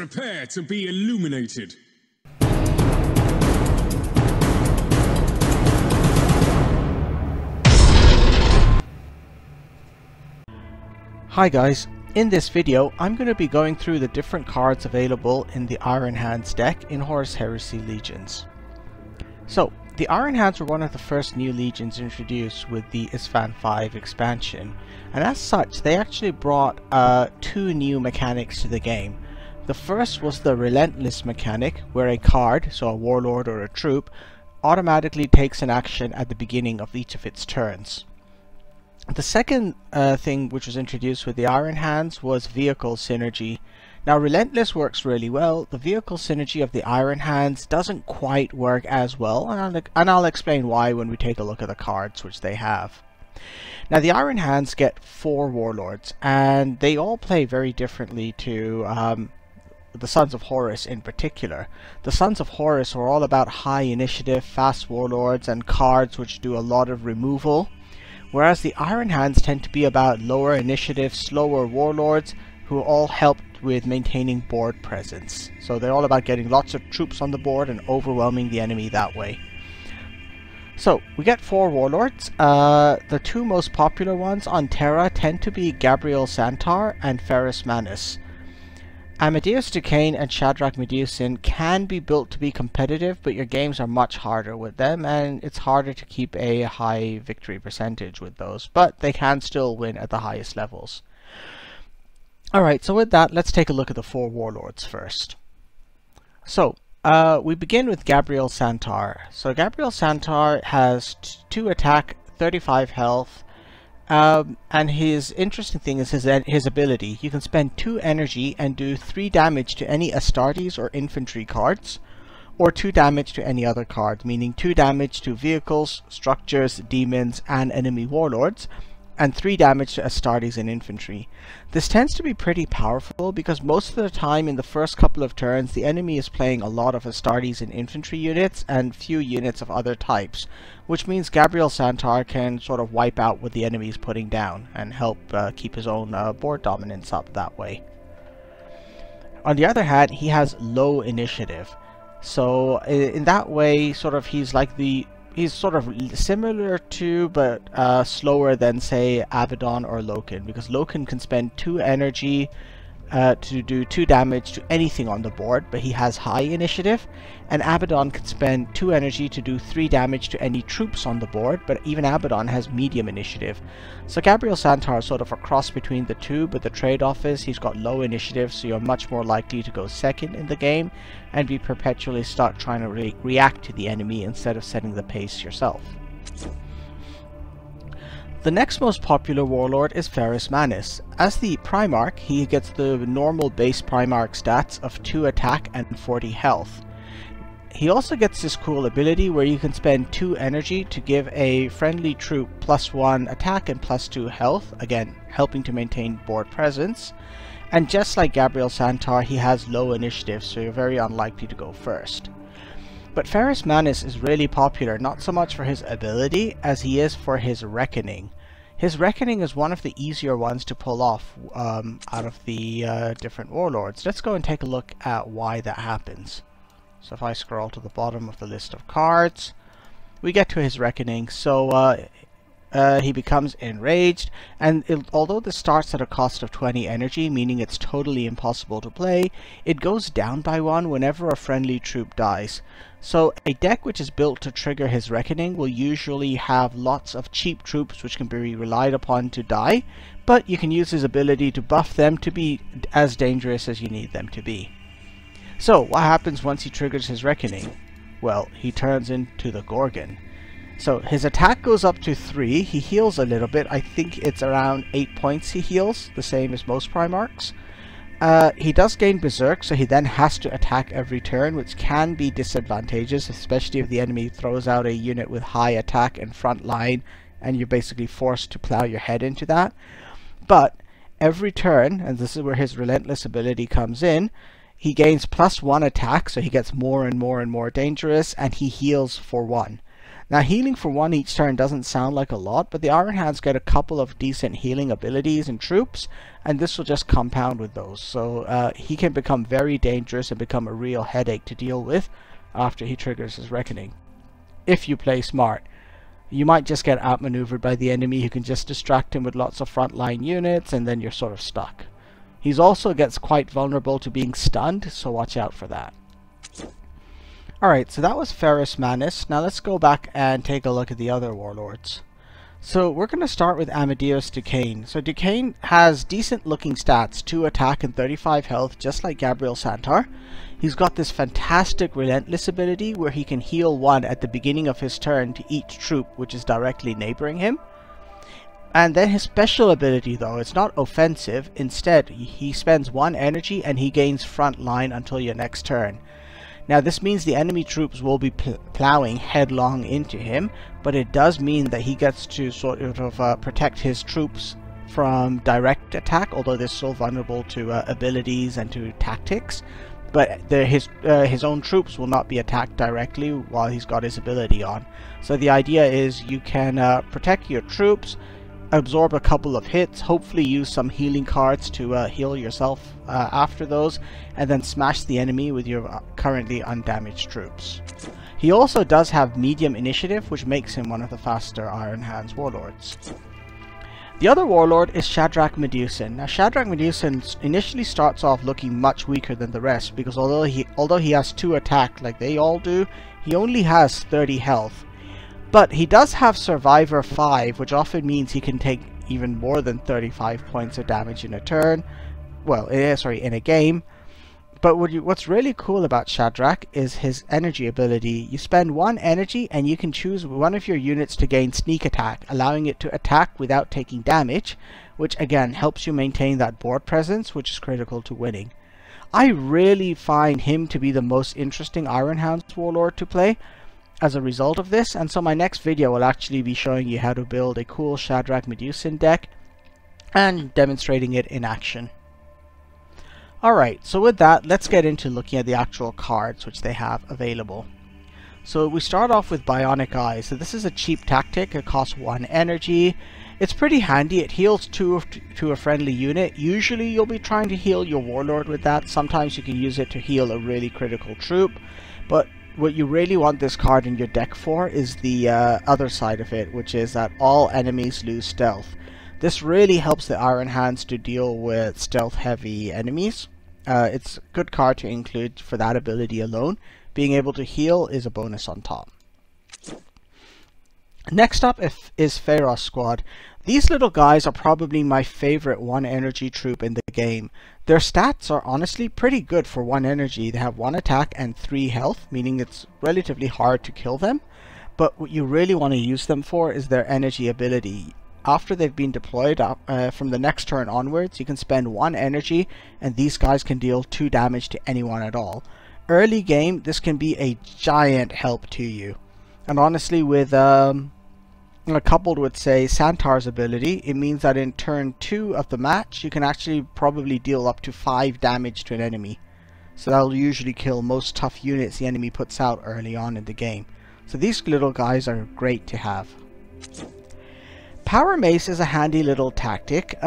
prepare to be illuminated. Hi guys, in this video I'm going to be going through the different cards available in the Iron Hands deck in Horus Heresy Legions. So, the Iron Hands were one of the first new legions introduced with the Isstvan 5 expansion, and as such they actually brought two new mechanics to the game. The first was the Relentless mechanic, where a card, so a Warlord or a troop, automatically takes an action at the beginning of each of its turns. The second thing which was introduced with the Iron Hands was Vehicle Synergy. Now Relentless works really well. The Vehicle Synergy of the Iron Hands doesn't quite work as well, and I'll explain why when we take a look at the cards which they have. Now the Iron Hands get 4 Warlords, and they all play very differently to the Sons of Horus in particular. The Sons of Horus are all about high initiative, fast Warlords, and cards which do a lot of removal. Whereas the Iron Hands tend to be about lower initiative, slower Warlords who all help with maintaining board presence. So they're all about getting lots of troops on the board and overwhelming the enemy that way. So we get 4 Warlords. The two most popular ones on Terra tend to be Gabriel Santar and Ferrus Manus. Amadeus Duquesne and Shadrach Medusin can be built to be competitive, but your games are much harder with them, and it's harder to keep a high victory percentage with those, but they can still win at the highest levels. Alright, so with that, let's take a look at the 4 Warlords first. So, we begin with Gabriel Santar. So Gabriel Santar has 2 attack, 35 health, and his interesting thing is his ability. You can spend 2 energy and do 3 damage to any Astartes or Infantry cards, or 2 damage to any other card, meaning 2 damage to vehicles, structures, demons, and enemy warlords, and 3 damage to Astartes and Infantry. This tends to be pretty powerful because most of the time in the first couple of turns the enemy is playing a lot of Astartes and Infantry units and few units of other types, which means Gabriel Santar can sort of wipe out what the enemy is putting down and help keep his own board dominance up that way. On the other hand, he has low initiative, so in that way sort of he's sort of similar to, but slower than, say, Abaddon or Loken, because Loken can spend 2 energy to do 2 damage to anything on the board, but he has high initiative, and Abaddon can spend 2 energy to do 3 damage to any troops on the board, but even Abaddon has medium initiative. So Gabriel Santar is sort of a cross between the two, but the trade-off is he's got low initiative, so you're much more likely to go second in the game and be perpetually stuck trying to react to the enemy instead of setting the pace yourself. The next most popular Warlord is Ferrus Manus. As the Primarch, he gets the normal base Primarch stats of 2 attack and 40 health. He also gets this cool ability where you can spend 2 energy to give a friendly troop +1 attack and +2 health, again helping to maintain board presence. And just like Gabriel Santar, he has low initiative, so you're very unlikely to go first. But Ferrus Manus is really popular, not so much for his ability as he is for his Reckoning. His Reckoning is one of the easier ones to pull off out of the different Warlords. Let's go and take a look at why that happens. So if I scroll to the bottom of the list of cards, we get to his Reckoning. So he becomes enraged, and although this starts at a cost of 20 energy, meaning it's totally impossible to play, it goes down by 1 whenever a friendly troop dies. So a deck which is built to trigger his Reckoning will usually have lots of cheap troops which can be relied upon to die, but you can use his ability to buff them to be as dangerous as you need them to be. So what happens once he triggers his Reckoning? Well, he turns into the Gorgon. So his attack goes up to 3, he heals a little bit, I think it's around 8 points he heals, the same as most Primarchs. He does gain Berserk, so he then has to attack every turn, which can be disadvantageous, especially if the enemy throws out a unit with high attack and front line, and you're basically forced to plow your head into that. But every turn, and this is where his Relentless ability comes in, he gains +1 attack, so he gets more and more and more dangerous, and he heals for 1. Now healing for 1 each turn doesn't sound like a lot, but the Iron Hands get a couple of decent healing abilities and troops, and this will just compound with those. So he can become very dangerous and become a real headache to deal with after he triggers his Reckoning. If you play smart. You might just get outmaneuvered by the enemy who can just distract him with lots of frontline units, and then you're sort of stuck. He also gets quite vulnerable to being stunned, so watch out for that. Alright, so that was Ferrus Manus. Now let's go back and take a look at the other warlords. So we're going to start with Amadeus Duquesne. So Duquesne has decent looking stats, 2 attack and 35 health, just like Gabriel Santar. He's got this fantastic Relentless ability where he can heal 1 at the beginning of his turn to each troop which is directly neighboring him. And then his special ability, though, it's not offensive. Instead, he spends 1 energy and he gains front line until your next turn. Now this means the enemy troops will be plowing headlong into him, but it does mean that he gets to sort of protect his troops from direct attack, although they're still vulnerable to abilities and to tactics. But his own troops will not be attacked directly while he's got his ability on. So the idea is you can protect your troops, absorb a couple of hits, hopefully use some healing cards to heal yourself after those, and then smash the enemy with your currently undamaged troops. He also does have medium initiative, which makes him one of the faster Iron Hands warlords. The other warlord is Shadrach Medusan. Now Shadrach Medusan initially starts off looking much weaker than the rest, because although he has 2 attack like they all do, he only has 30 health. But he does have Survivor 5, which often means he can take even more than 35 points of damage in a turn. Well, in a game. But what's really cool about Shadrach is his energy ability. You spend 1 energy and you can choose one of your units to gain sneak attack, allowing it to attack without taking damage, which again helps you maintain that board presence, which is critical to winning. I really find him to be the most interesting Iron Hounds warlord to play as a result of this, and so my next video will actually be showing you how to build a cool Shadrach Medusan deck and demonstrating it in action. Alright, so with that, let's get into looking at the actual cards which they have available. So we start off with Bionic Eye. So this is a cheap tactic. It costs 1 energy. It's pretty handy. It heals 2 to a friendly unit. Usually you'll be trying to heal your warlord with that. Sometimes you can use it to heal a really critical troop, but what you really want this card in your deck for is the other side of it, which is that all enemies lose stealth. This really helps the Iron Hands to deal with stealth heavy enemies. It's a good card to include for that ability alone. Being able to heal is a bonus on top. Next up is Pharos Squad. These little guys are probably my favorite 1 energy troop in the game. Their stats are honestly pretty good for 1 energy. They have 1 attack and 3 health, meaning it's relatively hard to kill them. But what you really want to use them for is their energy ability. After they've been deployed, from the next turn onwards, you can spend 1 energy and these guys can deal 2 damage to anyone at all. Early game, this can be a giant help to you. And honestly, with coupled with, say, Santar's ability, it means that in turn 2 of the match, you can actually probably deal up to 5 damage to an enemy. So that'll usually kill most tough units the enemy puts out early on in the game. So these little guys are great to have. Power Mace is a handy little tactic.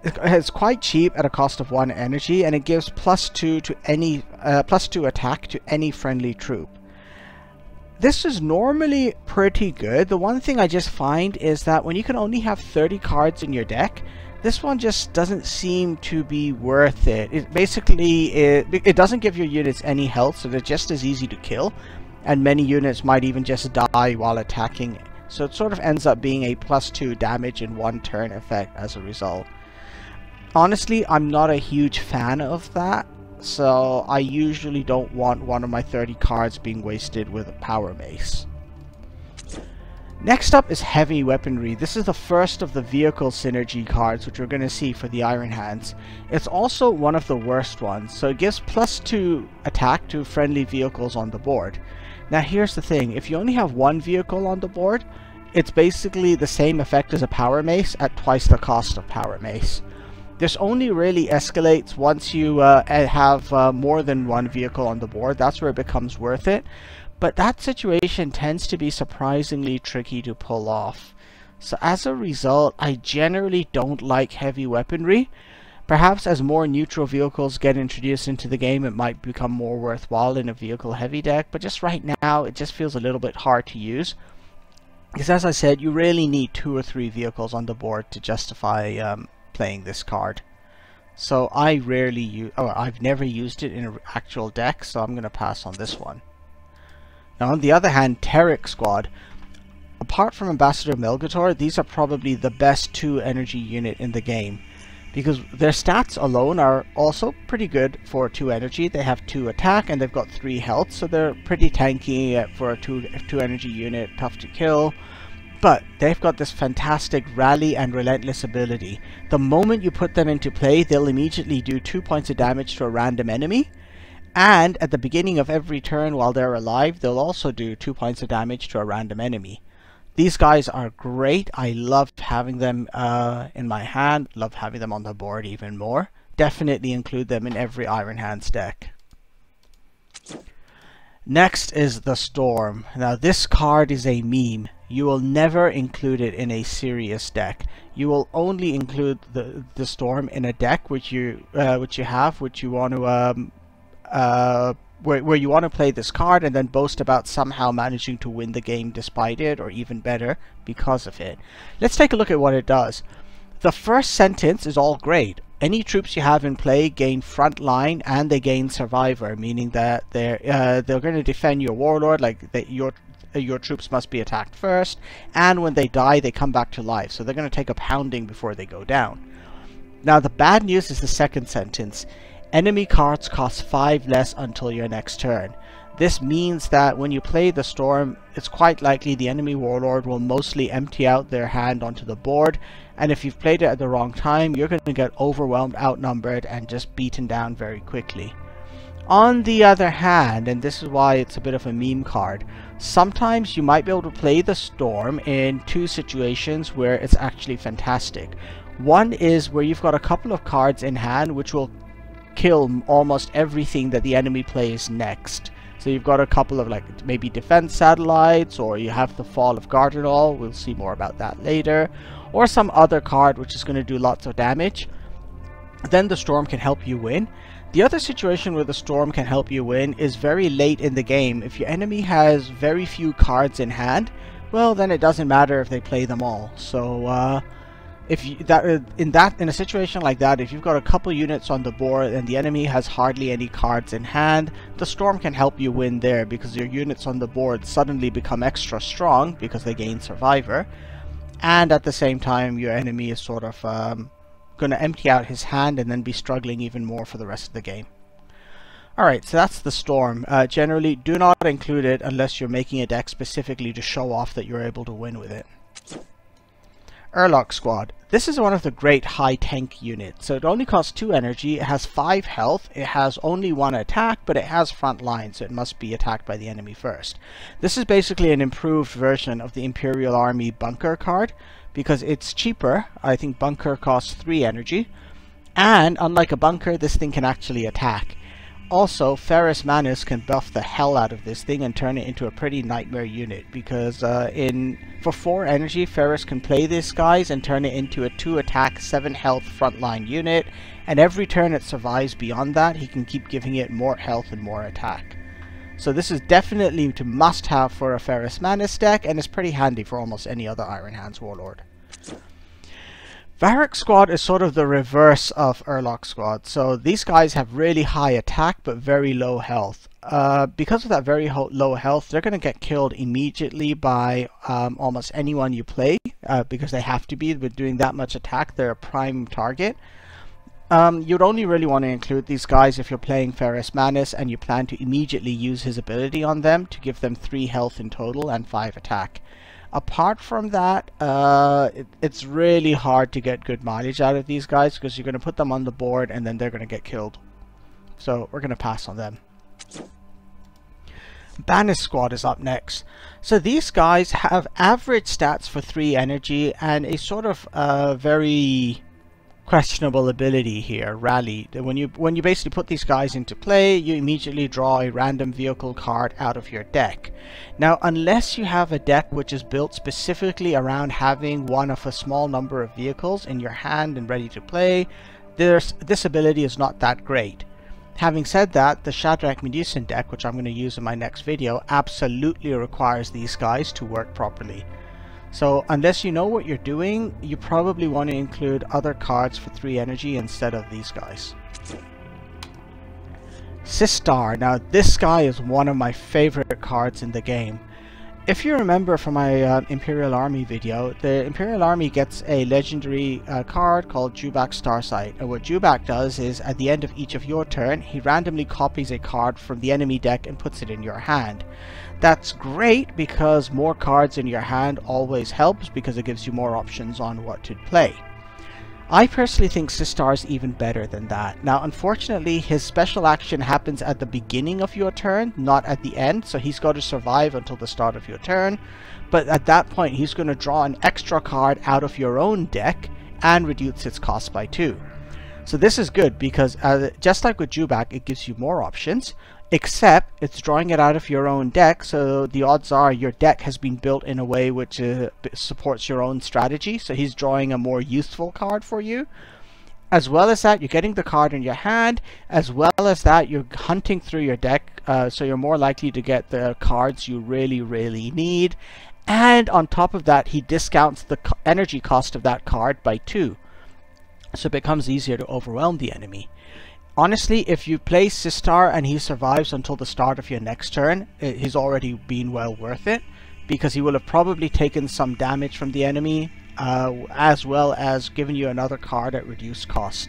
It's quite cheap at a cost of 1 energy, and it gives +2 to any +2 attack to any friendly troop. This is normally pretty good. The one thing I just find is that when you can only have 30 cards in your deck, this one just doesn't seem to be worth it. It doesn't give your units any health, so they're just as easy to kill, and many units might even just die while attacking. So it sort of ends up being a +2 damage in 1 turn effect as a result. Honestly, I'm not a huge fan of that, so I usually don't want one of my 30 cards being wasted with a Power Mace. Next up is Heavy Weaponry. This is the first of the vehicle synergy cards which we're going to see for the Iron Hands. It's also one of the worst ones, so it gives +2 attack to friendly vehicles on the board. Now here's the thing, if you only have 1 vehicle on the board, it's basically the same effect as a Power Mace at twice the cost of Power Mace. This only really escalates once you have more than 1 vehicle on the board. That's where it becomes worth it. but that situation tends to be surprisingly tricky to pull off. So as a result, I generally don't like heavy weaponry. Perhaps as more neutral vehicles get introduced into the game, it might become more worthwhile in a vehicle heavy deck, but just right now it just feels a little bit hard to use. Because as I said, you really need 2 or 3 vehicles on the board to justify playing this card. So I rarely use, I've never used it in an actual deck, so I'm going to pass on this one. Now on the other hand, Terric Squad. Apart from Ambassador Melgator, these are probably the best 2 energy unit in the game, because their stats alone are also pretty good for 2 energy. They have 2 attack and they've got 3 health, so they're pretty tanky for a 2 energy unit, tough to kill. But they've got this fantastic rally and relentless ability. The moment you put them into play, they'll immediately do 2 points of damage to a random enemy, and at the beginning of every turn while they're alive, they'll also do 2 points of damage to a random enemy. These guys are great. I love having them in my hand, love having them on the board even more. Definitely include them in every Iron Hands deck. Next is the Storm. Now this card is a meme. You will never include it in a serious deck. You will only include the Storm in a deck which you want to where you want to play this card and then boast about somehow managing to win the game despite it, or even better, because of it. Let's take a look at what it does. The first sentence is all great. Any troops you have in play gain front line and they gain survivor, meaning that they're going to defend your warlord, like that your troops must be attacked first, and when they die they come back to life, so they're going to take a pounding before they go down. Now the bad news is the second sentence. Enemy cards cost 5 less until your next turn. This means that when you play the Storm, it's quite likely the enemy Warlord will mostly empty out their hand onto the board, and if you've played it at the wrong time, you're going to get overwhelmed, outnumbered, and just beaten down very quickly. On the other hand, and this is why it's a bit of a meme card, sometimes you might be able to play the Storm in 2 situations where it's actually fantastic. One is where you've got a couple of cards in hand which will kill almost everything that the enemy plays next. So you've got a couple of like maybe defense satellites, or you have the Fall of Gardenol, we'll see more about that later, or some other card which is going to do lots of damage. Then the Storm can help you win. The other situation where the Storm can help you win is very late in the game. If your enemy has very few cards in hand, well then it doesn't matter if they play them all. So if you, in a situation like that, if you've got a couple units on the board and the enemy has hardly any cards in hand, the Storm can help you win there, because your units on the board suddenly become extra strong because they gain survivor, and at the same time your enemy is sort of going to empty out his hand and then be struggling even more for the rest of the game. Alright, so that's the Storm. Generally do not include it unless you're making a deck specifically to show off that you're able to win with it. Urlock Squad. This is one of the great high tank units. So it only costs 2 energy, it has 5 health, it has only 1 attack, but it has front line, so it must be attacked by the enemy first. This is basically an improved version of the Imperial Army Bunker card, because it's cheaper. I think Bunker costs 3 energy, and unlike a Bunker, this thing can actually attack. Also, Ferrus Manus can buff the hell out of this thing and turn it into a pretty nightmare unit, because for 4 energy, Ferrus can play this guys and turn it into a 2 attack, 7 health frontline unit, and every turn it survives beyond that, he can keep giving it more health and more attack. So this is definitely a must have for a Ferrus Manus deck, and it's pretty handy for almost any other Iron Hands Warlord. Varric Squad is sort of the reverse of Urlock Squad. So these guys have really high attack but very low health. Because of that very low health, they're going to get killed immediately by almost anyone you play, because they have to be. With doing that much attack, they're a prime target. You'd only really want to include these guys if you're playing Ferrus Manus and you plan to immediately use his ability on them to give them 3 health in total and 5 attack. Apart from that, it's really hard to get good mileage out of these guys, because you're going to put them on the board and then they're going to get killed. So we're going to pass on them. Banis Squad is up next. So these guys have average stats for 3 energy and a sort of very questionable ability here, Rally. When you basically put these guys into play, you immediately draw a random vehicle card out of your deck. Now, unless you have a deck which is built specifically around having one of a small number of vehicles in your hand and ready to play, this ability is not that great. Having said that, the Shadrach Medusan deck, which I'm going to use in my next video, absolutely requires these guys to work properly. So unless you know what you're doing, you probably want to include other cards for 3 energy instead of these guys. Sistar. Now this guy is one of my favorite cards in the game. If you remember from my Imperial Army video, the Imperial Army gets a legendary card called Jubak Starsight. And what Jubak does is, at the end of each of your turn, he randomly copies a card from the enemy deck and puts it in your hand. That's great because more cards in your hand always helps, because it gives you more options on what to play. I personally think Sistar is even better than that. Now, unfortunately, his special action happens at the beginning of your turn, not at the end, so he's got to survive until the start of your turn. But at that point, he's going to draw an extra card out of your own deck and reduce its cost by 2. So this is good because, just like with Jubak, it gives you more options, except it's drawing it out of your own deck, so the odds are your deck has been built in a way which supports your own strategy, so he's drawing a more useful card for you. As well as that, you're getting the card in your hand, as well as that you're hunting through your deck, so you're more likely to get the cards you really need. And on top of that, he discounts the energy cost of that card by 2, so it becomes easier to overwhelm the enemy. Honestly, if you play Sistar and he survives until the start of your next turn, he's already been well worth it, because he will have probably taken some damage from the enemy, as well as given you another card at reduced cost.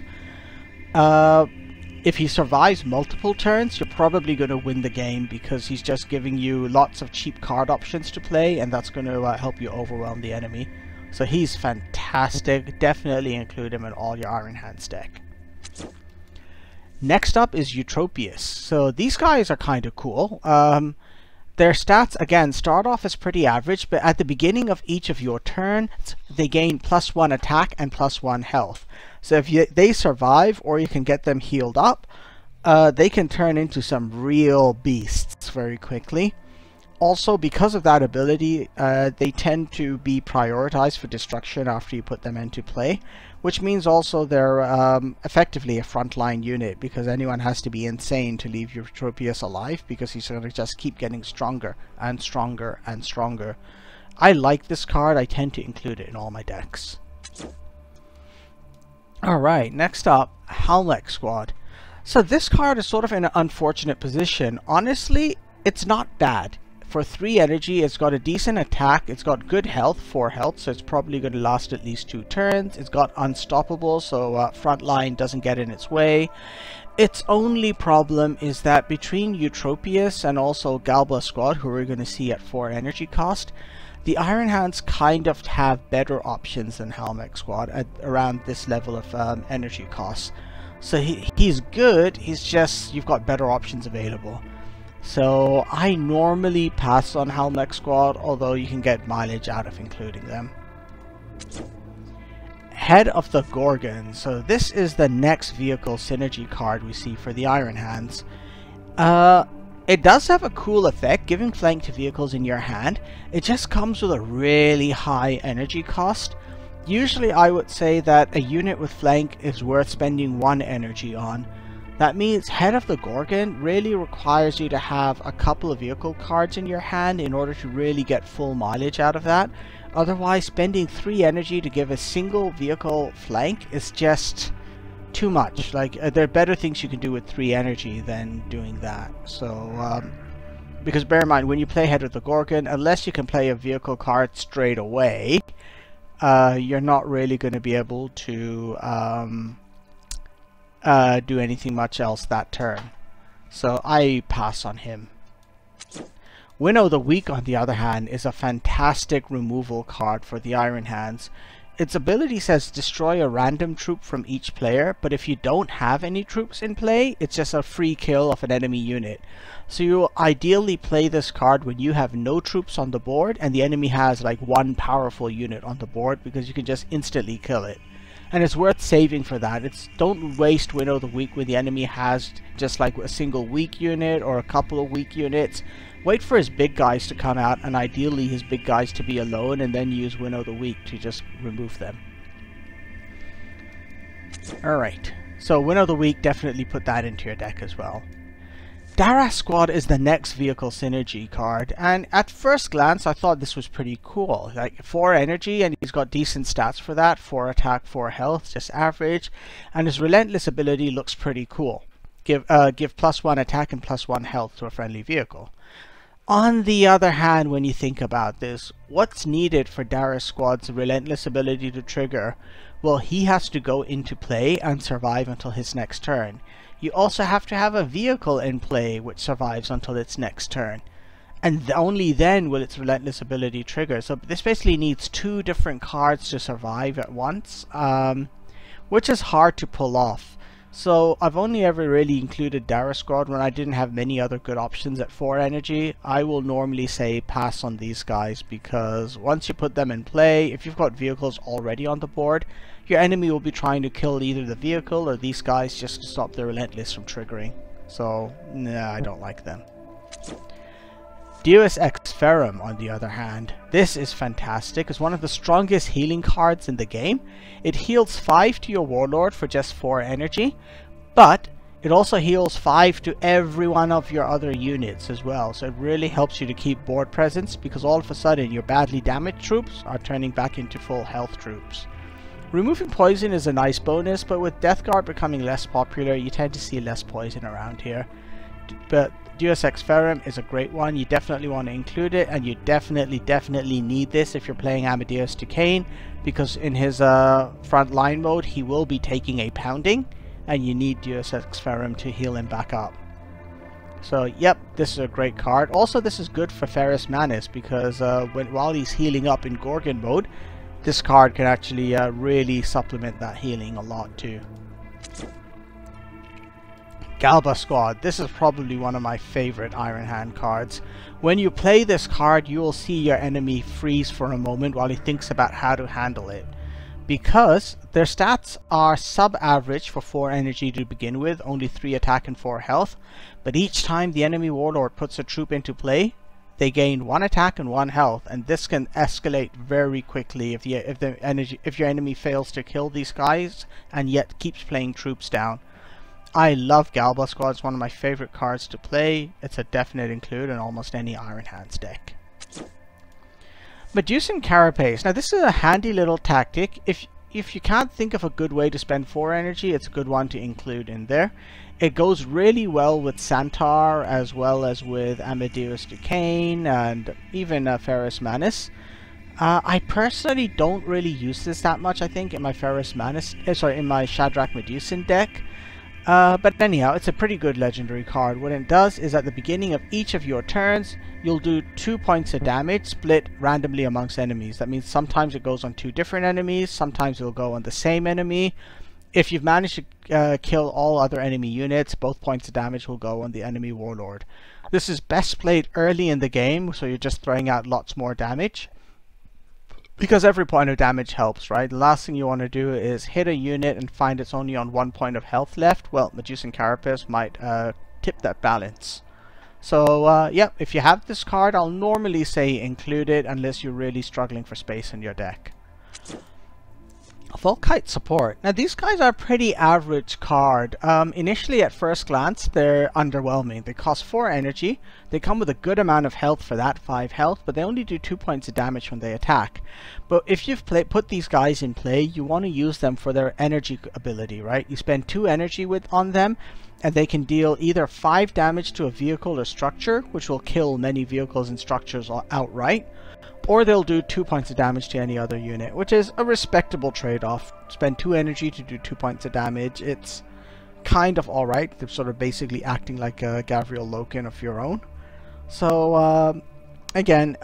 If he survives multiple turns, you're probably going to win the game, because he's just giving you lots of cheap card options to play, and that's going to help you overwhelm the enemy. So he's fantastic. Definitely include him in all your Iron Hands deck. Next up is Eutropius. So these guys are kind of cool. Their stats, again, start off as pretty average, but at the beginning of each of your turns, they gain +1 attack and +1 health. So if they survive, or you can get them healed up, they can turn into some real beasts very quickly. Also, because of that ability, they tend to be prioritized for destruction after you put them into play, which means also they're effectively a frontline unit, because anyone has to be insane to leave Eutropius alive, because he's going to just keep getting stronger and stronger and stronger. I like this card. I tend to include it in all my decks. Alright, next up, Halmech Squad. So this card is sort of in an unfortunate position. Honestly, it's not bad. For 3 energy, it's got a decent attack, it's got good health, 4 health, so it's probably going to last at least 2 turns. It's got unstoppable, so frontline doesn't get in its way. Its only problem is that between Eutropius and also Galba Squad, who we're going to see at 4 energy cost, the Iron Hands kind of have better options than Halmech Squad at around this level of energy cost. So he's good, he's just, you've got better options available. So I normally pass on Halmech Squad, although you can get mileage out of including them. Head of the Gorgon. So this is the next vehicle synergy card we see for the Iron Hands. It does have a cool effect, giving flank to vehicles in your hand. It just comes with a really high energy cost. Usually I would say that a unit with flank is worth spending 1 energy on. That means Head of the Gorgon really requires you to have a couple of vehicle cards in your hand in order to really get full mileage out of that. Otherwise, spending 3 energy to give a single vehicle flank is just too much. Like, there are better things you can do with 3 energy than doing that. So, because bear in mind, when you play Head of the Gorgon, unless you can play a vehicle card straight away, you're not really going to be able to do anything much else that turn. So I pass on him. Winnow the Weak, on the other hand, is a fantastic removal card for the Iron Hands. Its ability says destroy a random troop from each player, but if you don't have any troops in play, it's just a free kill of an enemy unit. So you ideally play this card when you have no troops on the board and the enemy has like 1 powerful unit on the board, because you can just instantly kill it. and it's worth saving for that. Don't waste Winnow the Weak when the enemy has just like a single weak unit or a couple of weak units. Wait for his big guys to come out, and ideally his big guys to be alone, and then use Winnow the Weak to just remove them. Alright, so Winnow the Weak, definitely put that into your deck as well. Dara Squad is the next vehicle synergy card, and at first glance I thought this was pretty cool. Like 4 energy, and he's got decent stats for that, 4 attack, 4 health, just average, and his relentless ability looks pretty cool. Give +1 attack and +1 health to a friendly vehicle. On the other hand, when you think about this, what's needed for Dara Squad's relentless ability to trigger? Well, he has to go into play and survive until his next turn. You also have to have a vehicle in play which survives until its next turn. And only then will its relentless ability trigger. So this basically needs 2 different cards to survive at once, which is hard to pull off. So I've only ever really included Dara Squad when I didn't have many other good options at 4 energy. I will normally say pass on these guys, because once you put them in play, if you've got vehicles already on the board, your enemy will be trying to kill either the vehicle or these guys just to stop the relentless from triggering. So nah, I don't like them. Deus Ex Ferrum, on the other hand, this is fantastic. It's one of the strongest healing cards in the game. It heals 5 to your Warlord for just 4 energy, but it also heals 5 to every one of your other units as well. So it really helps you to keep board presence, because all of a sudden your badly damaged troops are turning back into full health troops. Removing poison is a nice bonus, but with Death Guard becoming less popular, you tend to see less poison around here. But Deus Ex Ferrum is a great one. You definitely want to include it, and you definitely need this if you're playing Amadeus Duquesne, because in his front line mode he will be taking a pounding, and you need Deus Ex Ferrum to heal him back up. So yep, this is a great card. Also, this is good for Ferrus Manus, because while he's healing up in Gorgon mode, this card can actually really supplement that healing a lot too. Galba Squad. This is probably one of my favorite Iron Hand cards. When you play this card, you will see your enemy freeze for a moment while he thinks about how to handle it. Because their stats are sub-average for 4 energy to begin with, only 3 attack and 4 health, but each time the enemy Warlord puts a troop into play, they gain 1 attack and 1 health, and this can escalate very quickly if your enemy fails to kill these guys and yet keeps playing troops down. I love Galba Squad. It's one of my favorite cards to play. It's a definite include in almost any Iron Hands deck. Medusan Carapace. Now this is a handy little tactic. If you can't think of a good way to spend 4 energy, it's a good one to include in there. It goes really well with Santar, as well as with Amadeus Duquesne and even Ferrus Manus. I personally don't really use this that much, I think, in my in my Shadrach Medusan deck. But anyhow, it's a pretty good legendary card. What it does is at the beginning of each of your turns, you'll do 2 points of damage split randomly amongst enemies. That means sometimes it goes on 2 different enemies, sometimes it'll go on the same enemy. If you've managed to kill all other enemy units, both points of damage will go on the enemy Warlord. This is best played early in the game, so you're just throwing out lots more damage, because every point of damage helps, right? The last thing you want to do is hit a unit and find it's only on 1 point of health left. Well, Medusan Carapace might tip that balance. So yeah, if you have this card, I'll normally say include it unless you're really struggling for space in your deck. Volkite Support. Now these guys are a pretty average card. Initially at first glance they're underwhelming. They cost 4 energy, they come with a good amount of health for that, 5 health, but they only do 2 points of damage when they attack. But if you've put these guys in play, you want to use them for their energy ability, right? You spend 2 energy on them, and they can deal either 5 damage to a vehicle or structure, which will kill many vehicles and structures outright, or they'll do 2 points of damage to any other unit, which is a respectable trade-off. Spend 2 energy to do 2 points of damage. It's kind of alright. They're sort of basically acting like a Gavriel Loken of your own. So again,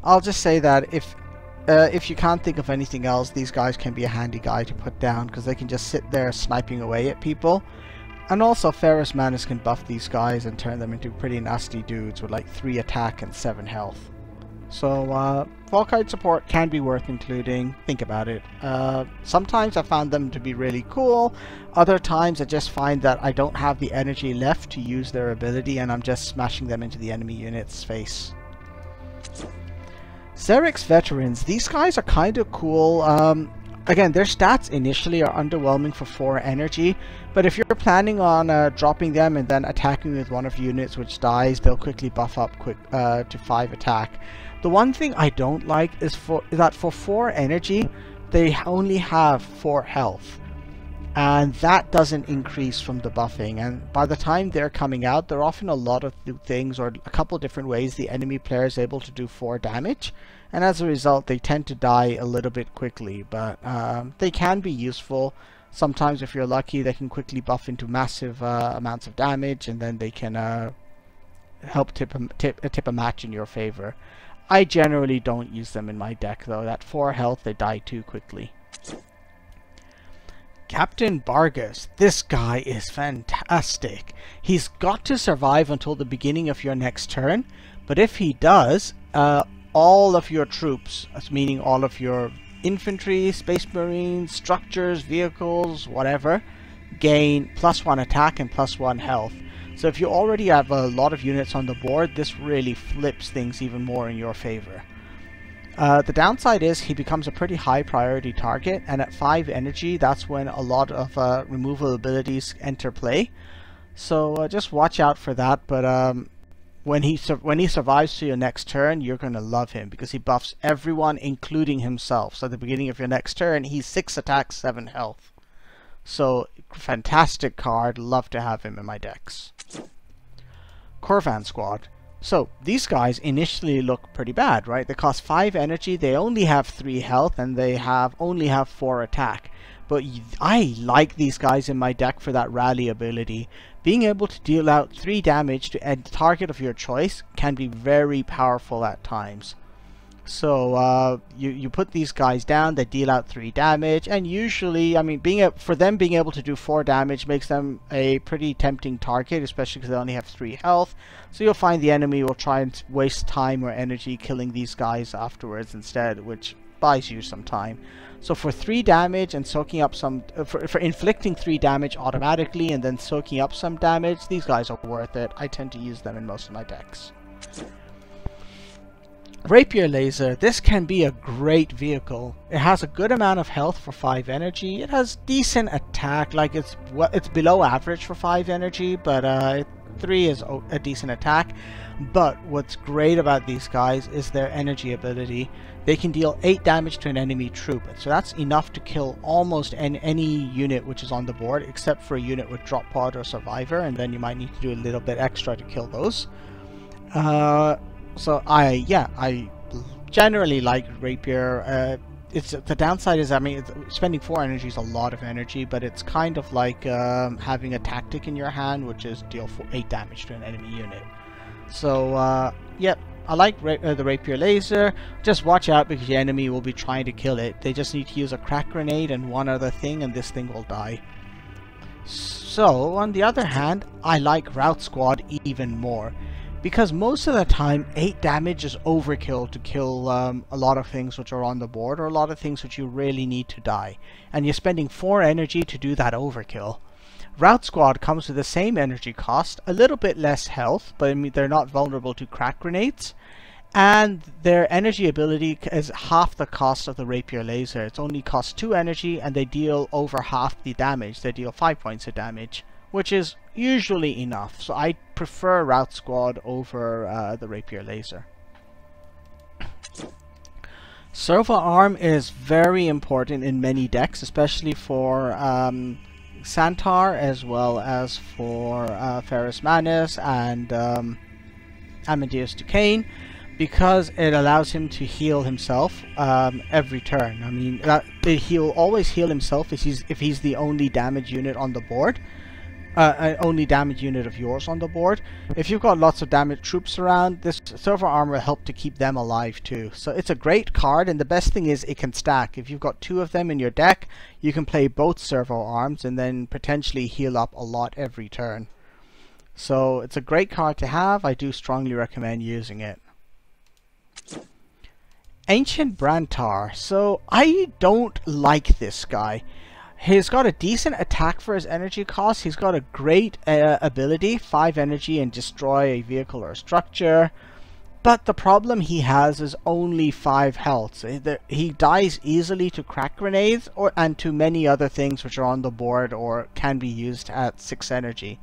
I'll just say that if you can't think of anything else, these guys can be a handy guy to put down, because they can just sit there sniping away at people. And also Ferrus Manus can buff these guys and turn them into pretty nasty dudes with like 3 attack and 7 health. So Volkite support can be worth including. Think about it. Sometimes I found them to be really cool. Other times I just find that I don't have the energy left to use their ability and I'm just smashing them into the enemy unit's face. Xerix Veterans. These guys are kind of cool. Again, their stats initially are underwhelming for 4 energy, but if you're planning on dropping them and then attacking with one of your units which dies, they'll quickly buff up to 5 attack. The one thing I don't like is that for 4 energy, they only have 4 health. And that doesn't increase from the buffing, and by the time they're coming out, there are often a lot of things or a couple different ways the enemy player is able to do 4 damage, and as a result they tend to die a little bit quickly, but they can be useful. Sometimes if you're lucky they can quickly buff into massive amounts of damage, and then they can help tip a match in your favor. I generally don't use them in my deck though. At 4 health they die too quickly. Captain Bargus. This guy is fantastic. He's got to survive until the beginning of your next turn, but if he does, all of your troops, meaning all of your infantry, space marines, structures, vehicles, whatever, gain +1 attack and +1 health. So if you already have a lot of units on the board, this really flips things even more in your favor. The downside is he becomes a pretty high priority target, and at 5 energy that's when a lot of removal abilities enter play. So just watch out for that, but when he survives to your next turn, you're going to love him because he buffs everyone including himself. So at the beginning of your next turn he's 6 attacks, 7 health. So fantastic card, love to have him in my decks. Corvan Squad. So these guys initially look pretty bad, right? They cost 5 energy, they only have 3 health, and they only have 4 attack. But I like these guys in my deck for that rally ability. Being able to deal out 3 damage to a target of your choice can be very powerful at times. So you put these guys down, they deal out 3 damage, and usually, I mean, for them being able to do 4 damage makes them a pretty tempting target, especially because they only have 3 health. So you'll find the enemy will try and waste time or energy killing these guys afterwards instead, which buys you some time. So for 3 damage and soaking up some, for inflicting 3 damage automatically and then soaking up some damage, these guys are worth it. I tend to use them in most of my decks. Rapier Laser. This can be a great vehicle. It has a good amount of health for 5 energy. It has decent attack, like it's below average for 5 energy, but 3 is a decent attack. But what's great about these guys is their energy ability. They can deal 8 damage to an enemy troop, so that's enough to kill almost any unit which is on the board, except for a unit with drop pod or survivor, and then you might need to do a little bit extra to kill those. So I generally like Rapier. The downside is, I mean, spending 4 energy is a lot of energy, but it's kind of like having a tactic in your hand, which is deal 8 damage to an enemy unit. So yep, I like the Rapier Laser. Just watch out because the enemy will be trying to kill it. They just need to use a crack grenade and one other thing, and this thing will die. So on the other hand, I like Rout Squad even more, because most of the time 8 damage is overkill to kill a lot of things which are on the board, or a lot of things which you really need to die, and you're spending 4 energy to do that overkill. Rout Squad comes with the same energy cost, a little bit less health, but I mean, they're not vulnerable to crack grenades, and their energy ability is half the cost of the Rapier Laser. It only costs 2 energy and they deal over half the damage. They deal 5 points of damage, which is usually enough. So I prefer Rout Squad over the Rapier Laser. Servo Arm is very important in many decks, especially for Santar, as well as for Ferrus Manus and Amadeus Duquesne, because it allows him to heal himself every turn. I mean, he'll always heal himself if he's the only damage unit on the board. Only damage unit of yours on the board. If you've got lots of damage troops around, this Servo Arm will help to keep them alive too. So it's a great card, and the best thing is it can stack. If you've got 2 of them in your deck, you can play both Servo Arms and then potentially heal up a lot every turn. So it's a great card to have. I do strongly recommend using it. Ancient Brantar. So I don't like this guy. He's got a decent attack for his energy cost. He's got a great ability, 5 energy, and destroy a vehicle or structure. But the problem he has is only 5 health. He dies easily to crack grenades and to many other things which are on the board or can be used at 6 energy.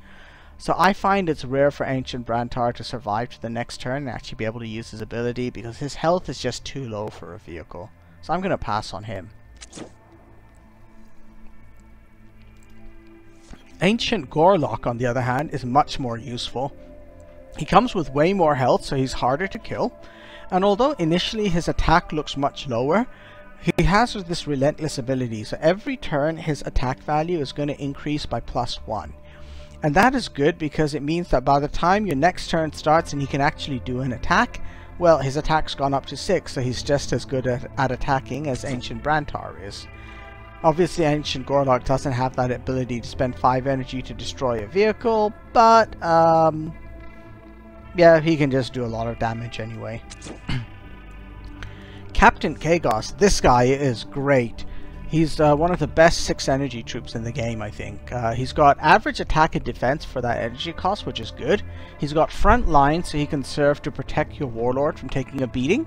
So I find it's rare for Ancient Brantar to survive to the next turn and actually be able to use his ability because his health is just too low for a vehicle. So I'm going to pass on him. Ancient Gorlock, on the other hand, is much more useful. He comes with way more health, so he's harder to kill. And although initially his attack looks much lower, he has this relentless ability. So every turn his attack value is going to increase by +1. And that is good because it means that by the time your next turn starts and he can actually do an attack, well, his attack's gone up to 6, so he's just as good at attacking as Ancient Brantar is. Obviously, Ancient Gorlock doesn't have that ability to spend 5 energy to destroy a vehicle, but yeah, he can just do a lot of damage anyway. Captain Kagos, this guy is great. He's one of the best 6 energy troops in the game, I think. He's got average attack and defense for that energy cost, which is good. He's got front line, so he can serve to protect your Warlord from taking a beating.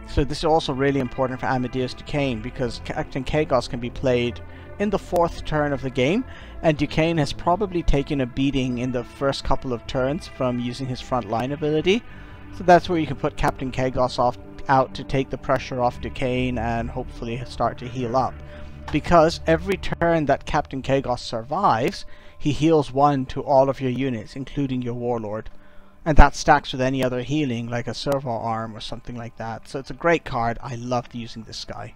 So this is also really important for Amadeus Duquesne, because Captain Kagos can be played in the 4th turn of the game, and Duquesne has probably taken a beating in the first couple of turns from using his front line ability. So that's where you can put Captain Kagos out to take the pressure off Duquesne and hopefully start to heal up. Because every turn that Captain Kagos survives, he heals 1 to all of your units, including your Warlord. And that stacks with any other healing, like a servo arm or something like that. So it's a great card. I loved using this guy.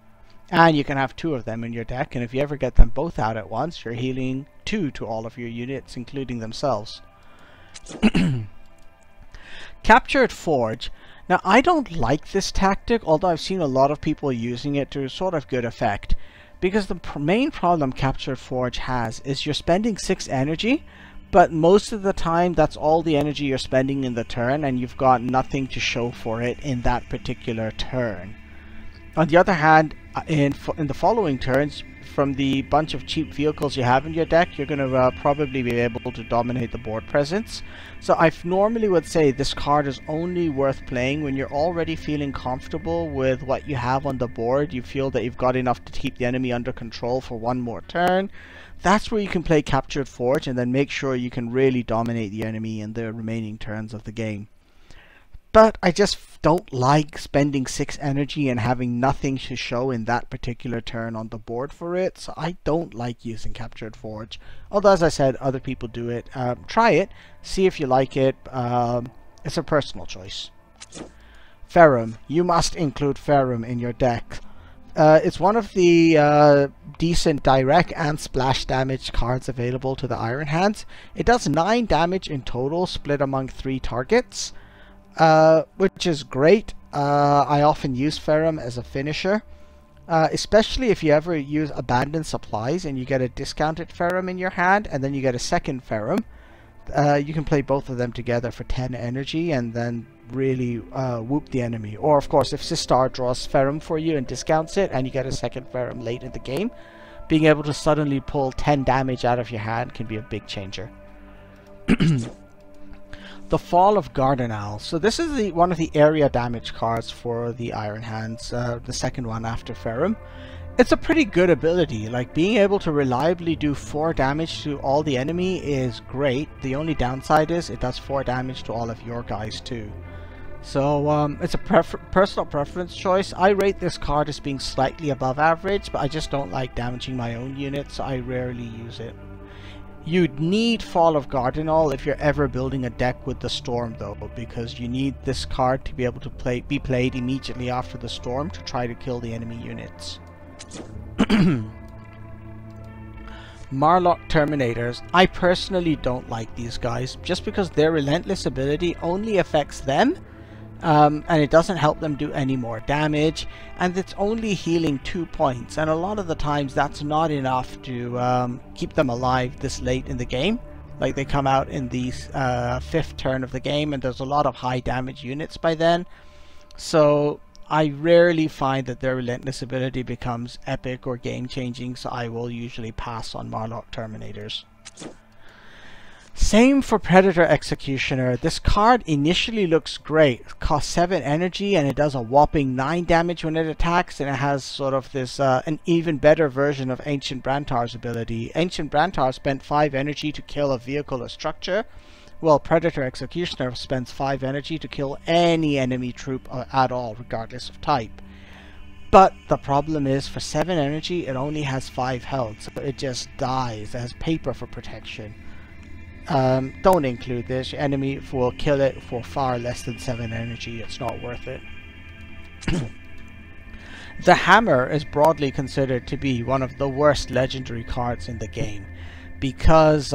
And you can have 2 of them in your deck, and if you ever get them both out at once, you're healing 2 to all of your units, including themselves. Captured Forge. Now, I don't like this tactic, although I've seen a lot of people using it to sort of good effect. Because the main problem Captured Forge has is you're spending 6 energy, but most of the time that's all the energy you're spending in the turn, and you've got nothing to show for it in that particular turn. On the other hand, in the following turns, from the bunch of cheap vehicles you have in your deck, you're going to probably be able to dominate the board presence. So I normally would say this card is only worth playing when you're already feeling comfortable with what you have on the board. You feel that you've got enough to keep the enemy under control for 1 more turn. That's where you can play Captured Forge and then make sure you can really dominate the enemy in the remaining turns of the game. But I just don't like spending 6 energy and having nothing to show in that particular turn on the board for it, so I don't like using Captured Forge. Although, as I said, other people do it. Try it, see if you like it. It's a personal choice. Ferrum. You must include Ferrum in your deck. It's one of the decent direct and splash damage cards available to the Iron Hands. It does 9 damage in total, split among 3 targets. Which is great. I often use Ferrum as a finisher, especially if you ever use Abandoned Supplies and you get a discounted Ferrum in your hand and then you get a second Ferrum. You can play both of them together for 10 energy and then really whoop the enemy. Or of course, if Sistar draws Ferrum for you and discounts it and you get a second Ferrum late in the game, being able to suddenly pull 10 damage out of your hand can be a big changer. The Fall of Gardenal. So this is one of the area damage cards for the Iron Hands, the second one after Ferrum. It's a pretty good ability. Like, being able to reliably do 4 damage to all the enemy is great. The only downside is it does 4 damage to all of your guys too. So it's a personal preference choice. I rate this card as being slightly above average, but I just don't like damaging my own units, so I rarely use it. You'd need Fall of Gardenal if you're ever building a deck with the Storm though, because you need this card to be able to be played immediately after the Storm to try to kill the enemy units. Marlock Terminators. I personally don't like these guys, just because their relentless ability only affects them, and it doesn't help them do any more damage, and it's only healing 2 points, and a lot of the times that's not enough to keep them alive this late in the game. Like, they come out in the 5th turn of the game and there's a lot of high damage units by then, so I rarely find that their Relentless ability becomes epic or game-changing, so I will usually pass on Warlord Terminators. Same for Predator Executioner. This card initially looks great. It costs 7 energy and it does a whopping 9 damage when it attacks, and it has sort of this an even better version of Ancient Brantar's ability. Ancient Brantar spent 5 energy to kill a vehicle or structure. Well, Predator Executioner spends 5 energy to kill any enemy troop at all, regardless of type. But the problem is, for 7 energy, it only has 5 health, so it just dies. It has paper for protection. Don't include this. Your enemy will kill it for far less than 7 energy. It's not worth it. The Hammer is broadly considered to be one of the worst legendary cards in the game, because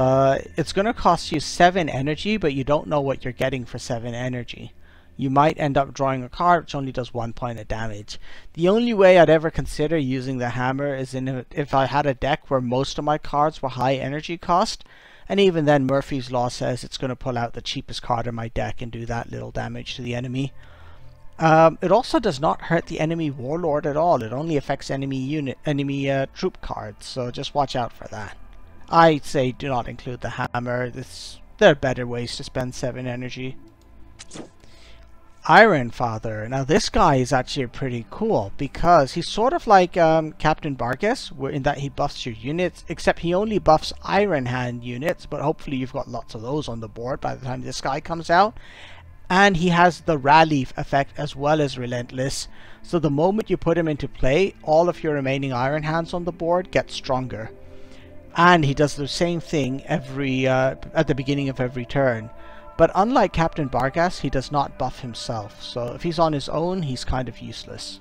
it's going to cost you 7 energy, but you don't know what you're getting for 7 energy. You might end up drawing a card which only does 1 point of damage. The only way I'd ever consider using the Hammer is if I had a deck where most of my cards were high energy cost, and even then Murphy's Law says it's going to pull out the cheapest card in my deck and do that little damage to the enemy. It also does not hurt the enemy Warlord at all. It only affects enemy troop cards, so just watch out for that. I'd say do not include the Hammer. There are better ways to spend 7 energy. Iron Father. Now this guy is actually pretty cool because he's sort of like Captain Bargas, in that he buffs your units, except he only buffs Iron Hand units, but hopefully you've got lots of those on the board by the time this guy comes out. And he has the Rally effect as well as Relentless, so the moment you put him into play, all of your remaining Iron Hands on the board get stronger. And he does the same thing every at the beginning of every turn. But unlike Captain Bargas, he does not buff himself, so if he's on his own, he's kind of useless.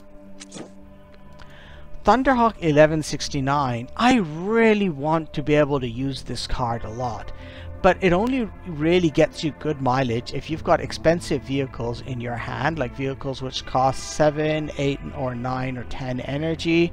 Thunderhawk 1169. I really want to be able to use this card a lot, but it only really gets you good mileage if you've got expensive vehicles in your hand, like vehicles which cost 7, 8, or 9, or 10 energy.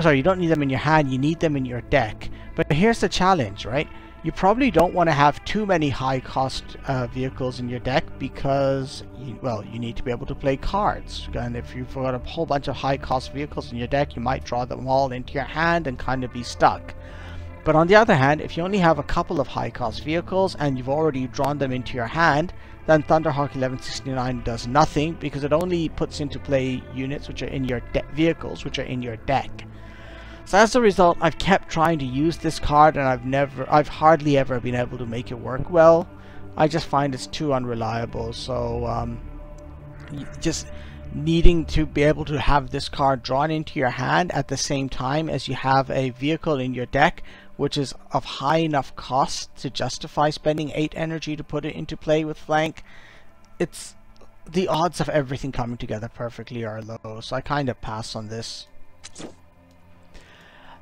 Sorry, you don't need them in your hand, you need them in your deck. But here's the challenge, right? You probably don't want to have too many high cost vehicles in your deck because, you need to be able to play cards. And if you've got a whole bunch of high cost vehicles in your deck, you might draw them all into your hand and kind of be stuck. But on the other hand, if you only have a couple of high cost vehicles and you've already drawn them into your hand, then Thunderhawk 1169 does nothing because it only puts into play units which are in your vehicles which are in your deck. So as a result, I've kept trying to use this card and I've hardly ever been able to make it work well. I just find it's too unreliable, so just needing to be able to have this card drawn into your hand at the same time as you have a vehicle in your deck which is of high enough cost to justify spending 8 energy to put it into play with flank, it's the odds of everything coming together perfectly are low, so I kind of pass on this.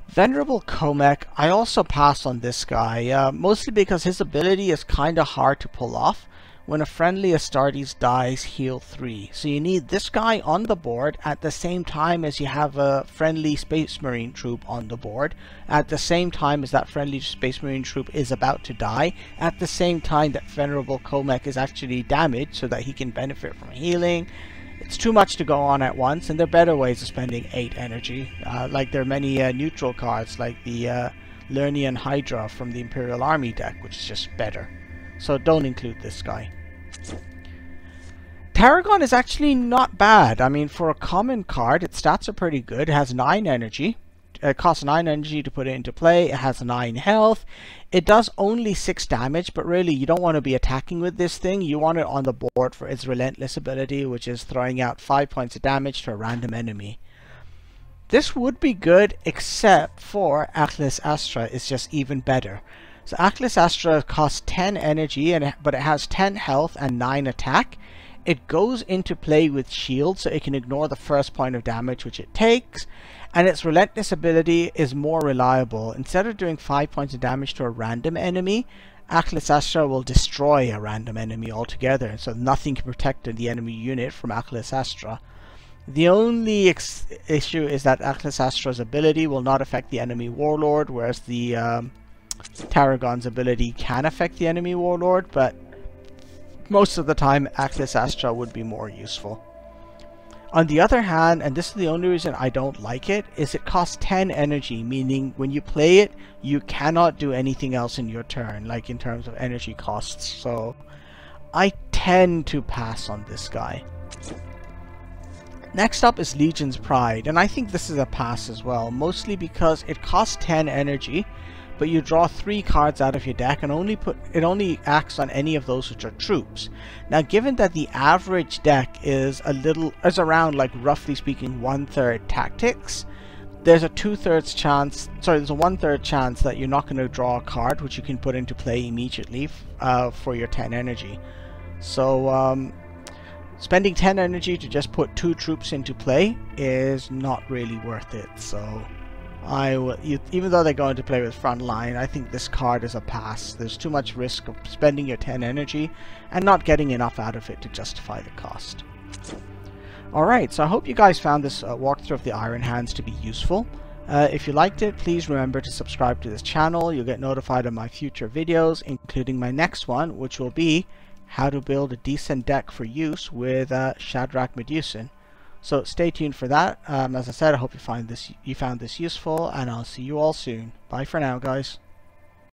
Venerable Comek, I also pass on this guy, mostly because his ability is kind of hard to pull off. When a friendly Astartes dies, heal 3. So you need this guy on the board at the same time as you have a friendly Space Marine troop on the board, at the same time as that friendly Space Marine troop is about to die, at the same time that Venerable Comek is actually damaged so that he can benefit from healing. It's too much to go on at once, and there are better ways of spending 8 energy. Like there are many neutral cards, like the Lernian Hydra from the Imperial Army deck, which is just better. So don't include this guy. Tarragon is actually not bad. I mean, for a common card, its stats are pretty good. It has 9 energy. It costs 9 energy to put it into play. It has 9 health. It does only 6 damage, but really you don't want to be attacking with this thing. You want it on the board for its Relentless ability, which is throwing out 5 points of damage to a random enemy. This would be good, except for Atlas Astra is just even better. So Atlas Astra costs 10 energy, but it has 10 health and 9 attack. It goes into play with shield, so it can ignore the first point of damage which it takes, and its Relentless ability is more reliable. Instead of doing 5 points of damage to a random enemy, Atlas Astra will destroy a random enemy altogether, so nothing can protect the enemy unit from Atlas Astra. The only issue is that Atlas Astra's ability will not affect the enemy Warlord, whereas the Tarragon's ability can affect the enemy Warlord, but most of the time Atlas Astra would be more useful. On the other hand, and this is the only reason I don't like it, is it costs 10 energy, meaning when you play it, you cannot do anything else in your turn, like in terms of energy costs. So I tend to pass on this guy. Next up is Legion's Pride, and I think this is a pass as well, mostly because it costs 10 energy, but you draw 3 cards out of your deck and it only acts on any of those which are troops. Now, given that the average deck is around, like, roughly speaking, 1/3 tactics, there's a 2/3 chance, there's a 1/3 chance that you're not going to draw a card which you can put into play immediately for your 10 energy. So spending 10 energy to just put 2 troops into play is not really worth it. So even though they're going to play with front line, I think this card is a pass. There's too much risk of spending your 10 energy and not getting enough out of it to justify the cost. Alright, so I hope you guys found this walkthrough of the Iron Hands to be useful. If you liked it, please remember to subscribe to this channel. You'll get notified of my future videos, including my next one, which will be how to build a decent deck for use with Shadrach Medusan. So stay tuned for that. As I said, I hope you found this useful, and I'll see you all soon. Bye for now, guys.